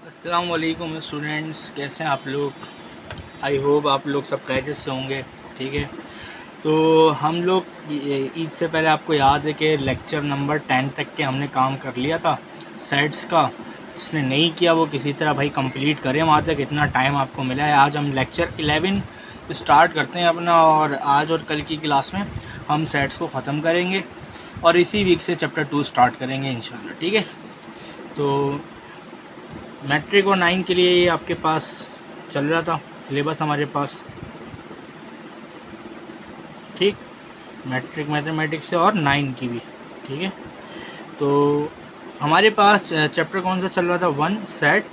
अस्सलाम वालेकुम स्टूडेंट्स, कैसे हैं आप लोग। आई होप आप लोग सब खैरियत से होंगे। ठीक है, तो हम लोग ईद से पहले आपको याद है कि लेक्चर नंबर 10 तक के हमने काम कर लिया था सेट्स का। जिसने नहीं किया वो किसी तरह भाई कंप्लीट करें, वहाँ तक इतना टाइम आपको मिला है। आज हम लेक्चर 11 स्टार्ट करते हैं अपना, और आज और कल की क्लास में हम सेट्स को ख़त्म करेंगे और इसी वीक से चैप्टर 2 स्टार्ट करेंगे इंशाल्लाह। ठीक है, तो मैट्रिक और 9 के लिए ये आपके पास चल रहा था सिलेबस हमारे पास। ठीक, मैट्रिक मैथमेटिक्स से और 9 की भी। ठीक है, तो हमारे पास चैप्टर कौन सा चल रहा था, 1 सेट,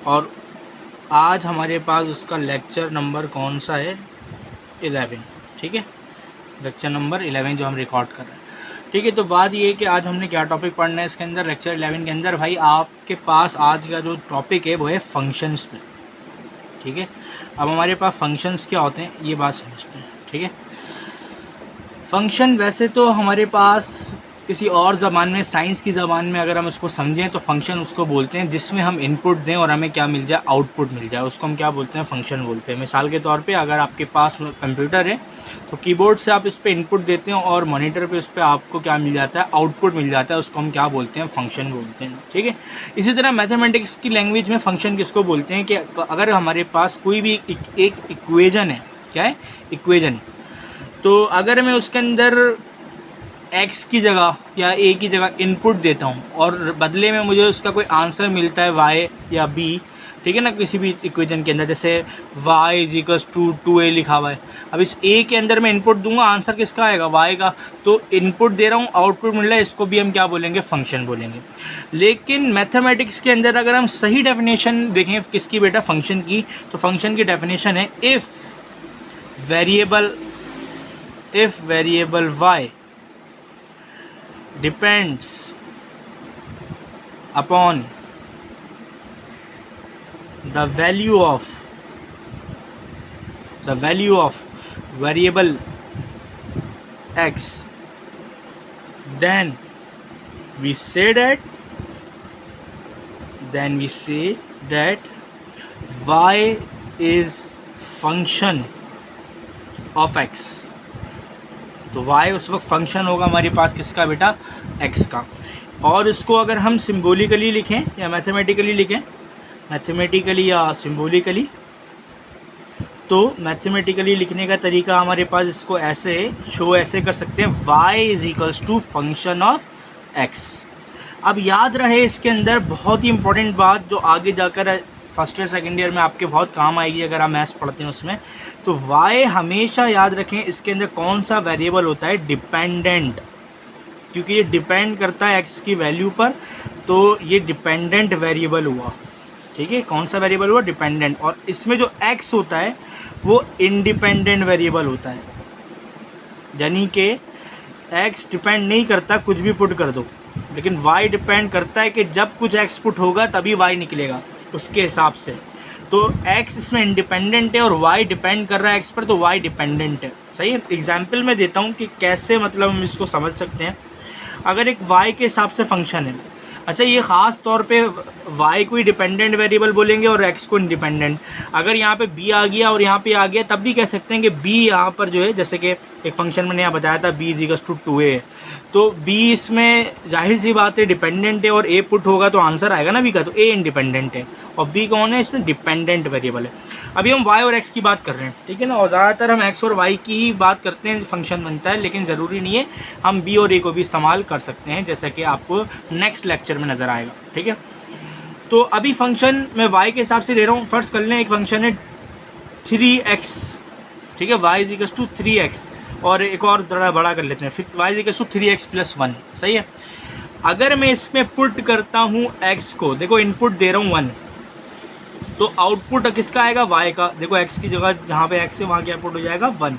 और आज हमारे पास उसका लेक्चर नंबर कौन सा है, 11। ठीक है, लेक्चर नंबर 11 जो हम रिकॉर्ड कर रहे हैं। ठीक है, तो बात ये है कि आज हमने क्या टॉपिक पढ़ना है इसके अंदर, लेक्चर 11 के अंदर। भाई आपके पास आज का जो टॉपिक है वो है फंक्शंस पे। ठीक है, अब हमारे पास फंक्शंस क्या होते हैं ये बात समझते हैं। ठीक है, फंक्शन वैसे तो हमारे पास किसी और ज़बान में, साइंस की ज़बान में अगर हम इसको समझें तो फंक्शन उसको बोलते हैं जिसमें हम इनपुट दें और हमें क्या मिल जाए, आउटपुट मिल जाए, उसको हम क्या बोलते हैं, फंक्शन बोलते हैं। मिसाल के तौर पे अगर आपके पास कंप्यूटर है तो कीबोर्ड से आप इस पर इनपुट देते हैं और मॉनिटर पे उस पर आपको क्या मिल जाता है, आउटपुट मिल जाता है, उसको हम क्या बोलते हैं, फंक्शन बोलते हैं। ठीक है, इसी तरह मैथमेटिक्स की लैंग्वेज में फंक्शन किसको बोलते हैं कि अगर हमारे पास कोई भी एक इक्वेजन है, क्या है, इक्वेजन, तो अगर मैं उसके अंदर x की जगह या a की जगह इनपुट देता हूँ और बदले में मुझे उसका कोई आंसर मिलता है y या b, ठीक है ना, किसी भी इक्वेशन के अंदर, जैसे y = 2a लिखा हुआ है। अब इस a के अंदर मैं इनपुट दूंगा, आंसर किसका आएगा, y का। तो इनपुट दे रहा हूँ, आउटपुट मिल रहा है, इसको भी हम क्या बोलेंगे, फंक्शन बोलेंगे। लेकिन मैथमेटिक्स के अंदर अगर हम सही डेफिनेशन देखें किसकी बेटा, फंक्शन की, तो फंक्शन की डेफिनेशन है if variable y depends upon the value of variable x, then we say that y is function of x। तो y उस वक्त फंक्शन होगा हमारे पास किसका बेटा, x का। और इसको अगर हम सिम्बोलिकली लिखें या मैथमेटिकली लिखें, मैथमेटिकली या सिम्बोलिकली, तो मैथमेटिकली लिखने का तरीका हमारे पास इसको ऐसे शो ऐसे कर सकते हैं, y = फंक्शन ऑफ x। अब याद रहे इसके अंदर बहुत ही इंपॉर्टेंट बात जो आगे जाकर फर्स्ट ईयर सेकेंड ईयर में आपके बहुत काम आएगी अगर आप मैथ्स पढ़ते हैं उसमें, तो y हमेशा याद रखें इसके अंदर कौन सा वेरिएबल होता है, डिपेंडेंट, क्योंकि ये डिपेंड करता है x की वैल्यू पर, तो ये डिपेंडेंट वेरिएबल हुआ। ठीक है, कौन सा वेरिएबल हुआ, डिपेंडेंट। और इसमें जो x होता है वो इंडिपेंडेंट वेरिएबल होता है, यानी कि x डिपेंड नहीं करता, कुछ भी पुट कर दो, लेकिन y डिपेंड करता है कि जब कुछ x पुट होगा तभी y निकलेगा उसके हिसाब से। तो x इसमें इंडिपेंडेंट है और y डिपेंड कर रहा है x पर, तो y डिपेंडेंट है। सही है, एग्जाम्पल मैं देता हूँ कि कैसे मतलब हम इसको समझ सकते हैं। अगर एक y के हिसाब से फंक्शन है, अच्छा ये ख़ास तौर पे y को ही डिपेंडेंट वेरिएबल बोलेंगे और x को इंडिपेंडेंट। अगर यहाँ पे b आ गया और यहाँ पे आ गया तब भी कह सकते हैं कि b यहाँ पर जो है, जैसे कि एक फंक्शन मैंने यहाँ बताया था b = 2a, तो b इसमें जाहिर सी बात है डिपेंडेंट है और a पुट होगा तो आंसर आएगा ना b का, तो a इंडिपेंडेंट है और b कौन है, इसमें डिपेंडेंट वेरिएबल है। अभी हम y और x की बात कर रहे हैं, ठीक है ना, और ज़्यादातर हम x और y की ही बात करते हैं, फंक्शन बनता है, लेकिन ज़रूरी नहीं है, हम b और a को भी इस्तेमाल कर सकते हैं, जैसा कि आपको नेक्स्ट लेक्चर में नज़र आएगा। ठीक है, तो अभी फंक्शन मैं y के हिसाब से ले रहा हूँ। फर्स्ट कर लें, एक फंक्शन है 3x, ठीक है, y = 3x, और एक और थोड़ा बड़ा कर लेते हैं, फिर y = 3x + 1। सही है, अगर मैं इसमें पुट करता हूँ x को, देखो इनपुट दे रहा हूँ 1, तो आउटपुट किसका आएगा, y का। देखो x की जगह जहाँ पे x है वहाँ क्या पुट हो जाएगा, 1।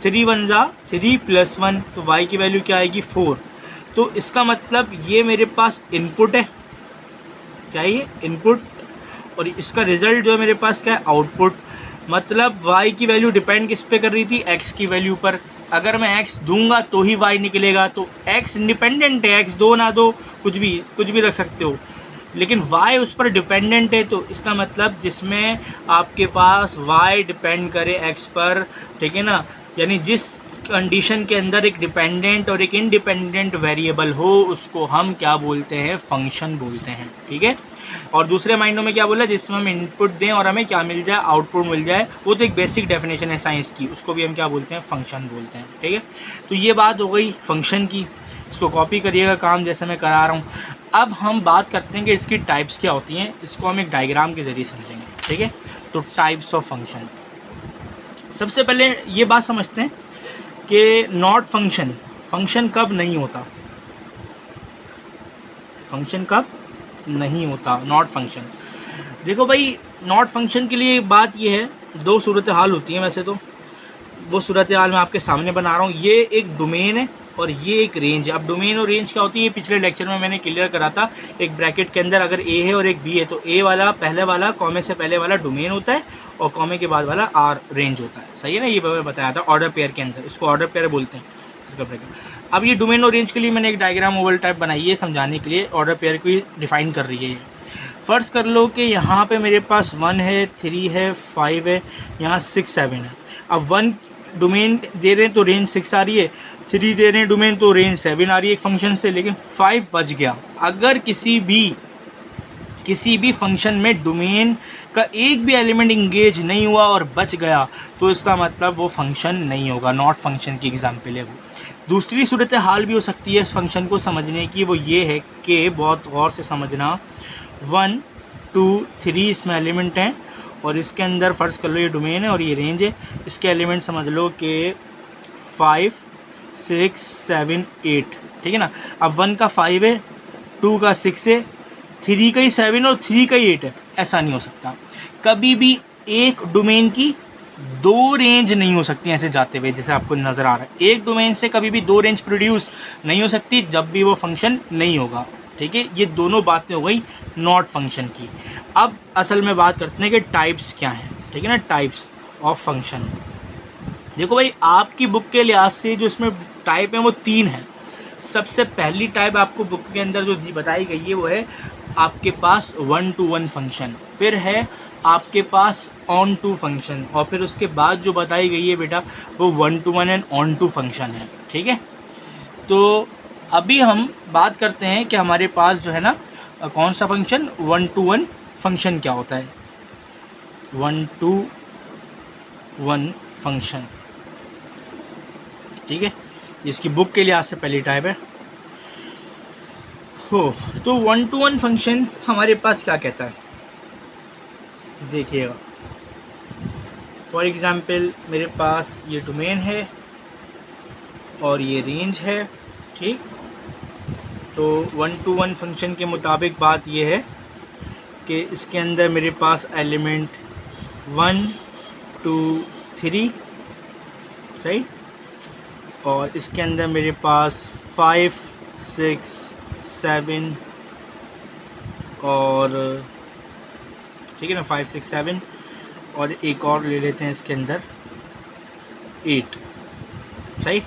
3 × 1 = 3 + 1, तो y की वैल्यू क्या आएगी, 4। तो इसका मतलब ये मेरे पास इनपुट है, चाहिए इनपुट, और इसका रिज़ल्ट जो है मेरे पास क्या है, आउटपुट। मतलब y की वैल्यू डिपेंड किस पे कर रही थी, x की वैल्यू पर। अगर मैं x दूंगा तो ही y निकलेगा, तो x इंडिपेंडेंट है, x दो ना दो, कुछ भी रख सकते हो, लेकिन y उस पर डिपेंडेंट है, तो इसका मतलब जिसमें आपके पास y डिपेंड करे x पर, ठीक है ना, यानी जिस कंडीशन के अंदर एक डिपेंडेंट और एक इंडिपेंडेंट वेरिएबल हो उसको हम क्या बोलते हैं, फंक्शन बोलते हैं, ठीक है। और दूसरे माइंडों में क्या बोला, जिसमें हम इनपुट दें और हमें क्या मिल जाए, आउटपुट मिल जाए, वो तो एक बेसिक डेफिनेशन है साइंस की, उसको भी हम क्या बोलते हैं, फंक्शन बोलते हैं, ठीक है। तो ये बात हो गई फंक्शन की, इसको कॉपी करिएगा काम जैसे मैं करा रहा हूँ। अब हम बात करते हैं कि इसकी टाइप्स क्या होती हैं, इसको हम एक डायग्राम के जरिए समझेंगे, ठीक है। तो टाइप्स ऑफ फंक्शन, सबसे पहले ये बात समझते हैं कि नॉट फंक्शन, फंक्शन कब नहीं होता, फंक्शन कब नहीं होता, नॉट फंक्शन। देखो भाई, नॉट फंक्शन के लिए बात ये है, दो सूरत हाल होती हैं वैसे तो, वो सूरत हाल मैं आपके सामने बना रहा हूँ। ये एक डोमेन है और ये एक रेंज है। अब डोमेन और रेंज क्या होती है, पिछले लेक्चर में मैंने क्लियर करा था। एक ब्रैकेट के अंदर अगर ए है और एक बी है, तो ए वाला पहले वाला कॉमे से पहले वाला डोमेन होता है और कॉमे के बाद वाला आर रेंज होता है, सही है ना, ये मैंने बताया था ऑर्डर पेयर के अंदर, इसको ऑर्डर पेयर बोलते हैं सर्कल ब्रैकेट। अब ये डोमेन और रेंज के लिए मैंने एक डायग्राम ओवल टाइप बनाई है समझाने के लिए, ऑर्डर पेयर को डिफाइन कर रही है ये। फर्स्ट कर लो कि यहाँ पे मेरे पास 1 है, 3 है, 5 है, यहाँ 6, 7 है। अब 1 डोमेन दे रहे हैं तो रेंज 6 आ रही है, 3 दे रहे हैं डोमेन तो रेंज 7 आ रही है एक फंक्शन से, लेकिन 5 बच गया। अगर किसी भी फंक्शन में डोमेन का एक भी एलिमेंट इंगेज नहीं हुआ और बच गया, तो इसका मतलब वो फंक्शन नहीं होगा, नॉट फंक्शन की एग्जांपल है वो। दूसरी सूरत हाल भी हो सकती है इस फंक्शन को समझने की, वो ये है कि बहुत गौर से समझना, 1, 2, 3 इसमें एलिमेंट हैं और इसके अंदर फ़र्ज़ कर लो ये डोमेन है और ये रेंज है, इसके एलिमेंट समझ लो कि 5, 6, 7, 8, ठीक है ना। अब 1 का 5 है, 2 का 6 है, 3 का ही 7 और 3 का ही 8 है, ऐसा नहीं हो सकता। कभी भी एक डोमेन की 2 रेंज नहीं हो सकती ऐसे जाते हुए, जैसे आपको नज़र आ रहा है। एक डोमेन से कभी भी 2 रेंज प्रोड्यूस नहीं हो सकती जब भी वो फंक्शन नहीं होगा, ठीक है। ये दोनों बातें हो गई नॉट फंक्शन की। अब असल में बात करते हैं कि टाइप्स क्या हैं, ठीक है ना, टाइप्स ऑफ फंक्शन। देखो भाई, आपकी बुक के लिहाज से जो इसमें टाइप है वो 3 है। सबसे पहली टाइप आपको बुक के अंदर जो बताई गई है वो है आपके पास 1-to-1 फंक्शन, फिर है आपके पास ऑन टू फंक्शन, और फिर उसके बाद जो बताई गई है बेटा वो 1-to-1 and onto function है, ठीक है। तो अभी हम बात करते हैं कि हमारे पास जो है ना कौन सा फंक्शन, 1-to-1 फंक्शन क्या होता है, 1-to-1 फंक्शन, ठीक है। इसकी बुक के लिहाज से पहली टाइप है हो। तो 1-to-1 फंक्शन हमारे पास क्या कहता है, देखिएगा। फॉर एग्ज़ाम्पल मेरे पास ये डोमेन है और ये रेंज है, ठीक। तो 1-to-1 फंक्शन के मुताबिक बात ये है कि इसके अंदर मेरे पास एलिमेंट 1, 2, 3, सही, और इसके अंदर मेरे पास 5, 6, 7 और, ठीक है ना, 5, 6, 7 और एक और ले लेते हैं इसके अंदर 8, सही।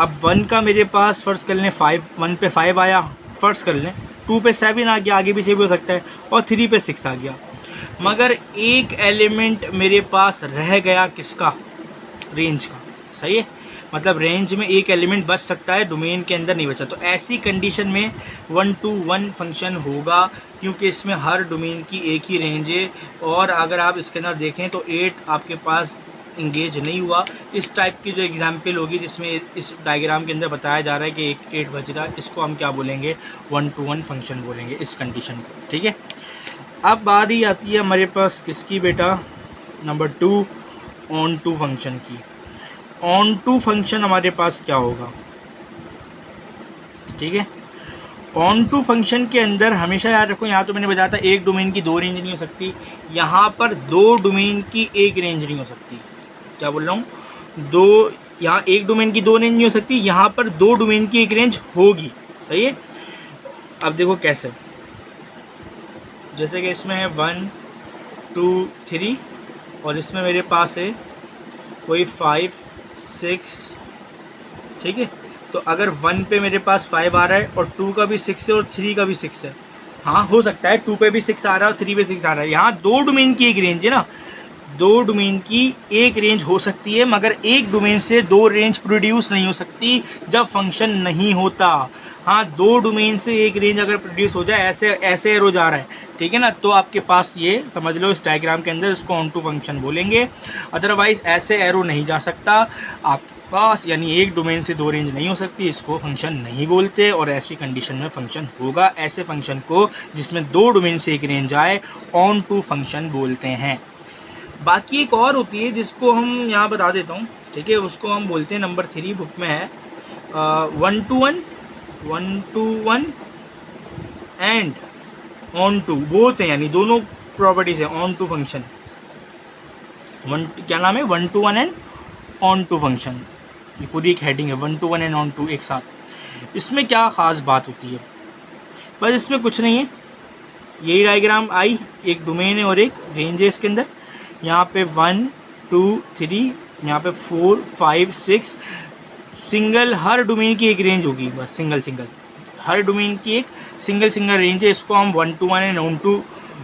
अब 1 का मेरे पास फ़र्ज़ कर लें 1 पे 5 आया, फ़र्ज़ कर लें 2 पे 7 आ गया, आगे पीछे भी हो सकता है, और 3 पे 6 आ गया। मगर एक एलिमेंट मेरे पास रह गया, किसका, रेंज का, सही है। मतलब रेंज में एक एलिमेंट बच सकता है, डोमेन के अंदर नहीं बचा। तो ऐसी कंडीशन में 1-to-1 फंक्शन होगा, क्योंकि इसमें हर डोमेन की एक ही रेंज है। और अगर आप इसके अंदर देखें तो 8 आपके पास इंगेज नहीं हुआ। इस टाइप की जो एग्जांपल होगी जिसमें इस डायग्राम के अंदर बताया जा रहा है कि 8 बच रहा, इसको हम क्या बोलेंगे, 1-to-1 फंक्शन बोलेंगे इस कंडीशन को, ठीक है। अब बारी आती है हमारे पास किसकी बेटा, नंबर 2, ऑन टू फंक्शन की। ऑन टू फंक्शन हमारे पास क्या होगा, ठीक है। ऑन टू फंक्शन के अंदर हमेशा याद रखो, यहाँ तो मैंने बताया था एक डोमेन की 2 रेंज नहीं हो सकती, यहाँ पर 2 डोमेन की एक रेंज नहीं हो सकती। क्या बोल रहा हूँ, यहाँ एक डोमेन की 2 रेंज नहीं हो सकती, यहाँ पर 2 डोमेन की एक रेंज होगी, सही है। अब देखो कैसे, जैसे कि इसमें है 1, 2, 3 और इसमें मेरे पास है कोई 5, 6, ठीक है। तो अगर 1 पे मेरे पास 5 आ रहा है और 2 का भी 6 है और 3 का भी 6 है, हाँ हो सकता है 2 पे भी 6 आ रहा है और 3 पे 6 आ रहा है। यहाँ 2 डोमेन की एक रेंज है ना, 2 डोमेन की एक रेंज हो सकती है, मगर एक डोमेन से 2 रेंज प्रोड्यूस नहीं हो सकती जब फंक्शन नहीं होता। हाँ 2 डोमेन से एक रेंज अगर प्रोड्यूस हो जाए, ऐसे एरो जा रहा है, ठीक है ना, तो आपके पास ये समझ लो इस डायग्राम के अंदर इसको ऑन टू फंक्शन बोलेंगे। अदरवाइज ऐसे एरो नहीं जा सकता आपके पास, यानी एक डोमेन से 2 रेंज नहीं हो सकती, इसको फंक्शन नहीं बोलते। और ऐसी कंडीशन में फंक्शन होगा, ऐसे फंक्शन को जिसमें 2 डोमेन से एक रेंज आए ऑन टू फंक्शन बोलते हैं। बाकी एक और होती है जिसको हम यहाँ बता देता हूँ, ठीक है, उसको हम बोलते हैं नंबर 3 बुक में है 1 to 1 and onto, both हैं, यानी दोनों प्रॉपर्टीज है ऑन टू फंक्शन। क्या नाम है, 1 to 1 and onto function, ये पूरी एक हेडिंग है 1 to 1 एंड ऑन टू एक साथ। इसमें क्या ख़ास बात होती है, बस इसमें कुछ नहीं है, यही डायग्राम आई, एक डोमेन है और एक रेंज है इसके अंदर। यहाँ पे 1 2 3, यहाँ पे 4 5 6, सिंगल, हर डोमेन की एक रेंज होगी, बस सिंगल हर डोमेन की एक सिंगल रेंज है। इसको हम 1 to 1 and onto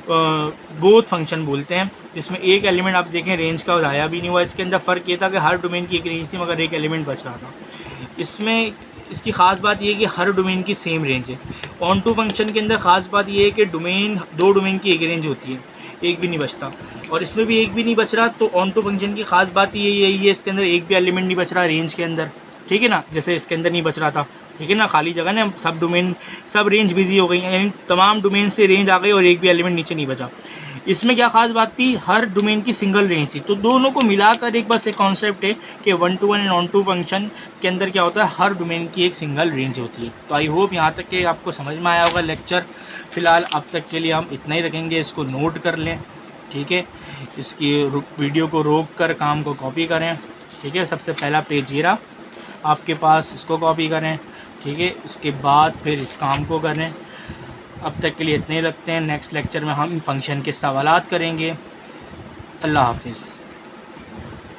both function बोलते हैं। इसमें एक एलिमेंट आप देखें रेंज का आया भी नहीं हुआ, इसके अंदर फ़र्क ये था कि हर डोमेन की एक रेंज थी मगर एक एलिमेंट बच रहा था। इसमें इसकी ख़ास बात ये है कि हर डोमेन की सेम रेंज है। ऑन टू फंक्शन के अंदर ख़ास बात ये है कि 2 डोमेन की एक रेंज होती है, एक भी नहीं बचता, और इसमें भी एक भी नहीं बच रहा। तो ऑन टू फंक्शन की ख़ास बात यही है, इसके अंदर एक भी एलिमेंट नहीं बच रहा रेंज के अंदर, ठीक है ना, जैसे इसके अंदर नहीं बच रहा था, ठीक है ना, खाली जगह ना, सब डोमेन सब रेंज बिजी हो गई, यानी तमाम डोमेन से रेंज आ गई और एक भी एलिमेंट नीचे नहीं बचा। इसमें क्या खास बात थी, हर डोमेन की सिंगल रेंज थी। तो दोनों को मिलाकर एक बस एक कॉन्सेप्ट है कि 1 to 1 and onto function के अंदर क्या होता है, हर डोमेन की एक सिंगल रेंज होती है। तो आई होप यहाँ तक कि आपको समझ में आया होगा लेक्चर। फ़िलहाल अब तक के लिए हम इतना ही रखेंगे, इसको नोट कर लें, ठीक है, इसकी वीडियो को रोक कर काम को कॉपी करें, ठीक है। सबसे पहला पेज ये रहा आपके पास, इसको कॉपी करें, ठीक है, इसके बाद फिर इस काम को करें। अब तक के लिए इतने ही रखते हैं, नेक्स्ट लेक्चर में हम फंक्शन के सवालात करेंगे। अल्लाह हाफिज़।